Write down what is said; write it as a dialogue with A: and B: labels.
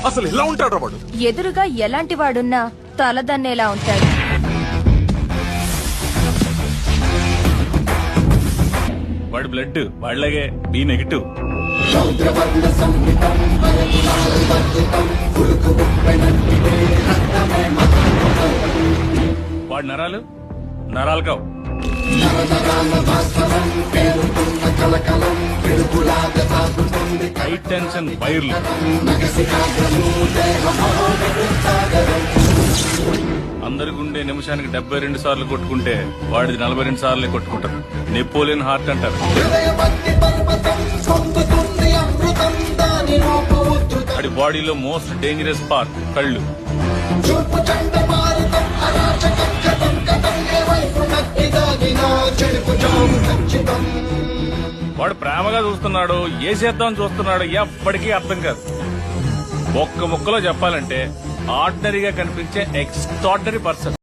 A: అసలు ఎలా ఉంటాడు వాడు?
B: ఎదురుగా ఎలాంటి వాడున్నా తలదన్నేలా ఉంటాడు.
C: వాడి బ్లడ్ వాళ్ళగే బి నెగిటివ్. వాడి నరాలు కావు. హై టెన్షన్ వైర్లు. అందరి గుండె నిమిషానికి 72 సార్లు కొట్టుకుంటే వాడిది 42 సార్లే కొట్టుకుంటారు. నెపోలియన్ హార్ట్ అంటారు. వాడి బాడీలో మోస్ట్ డేంజరస్ పార్ట్ కళ్ళు. వాడు ప్రేమగా చూస్తున్నాడు, ఏ చేద్దామని చూస్తున్నాడు ఎప్పటికీ అర్థం కాదు. ఒక్క ముక్కలో చెప్పాలంటే ఆర్డినరీగా కనిపించే ఎక్స్ట్రాడినరీ పర్సన్.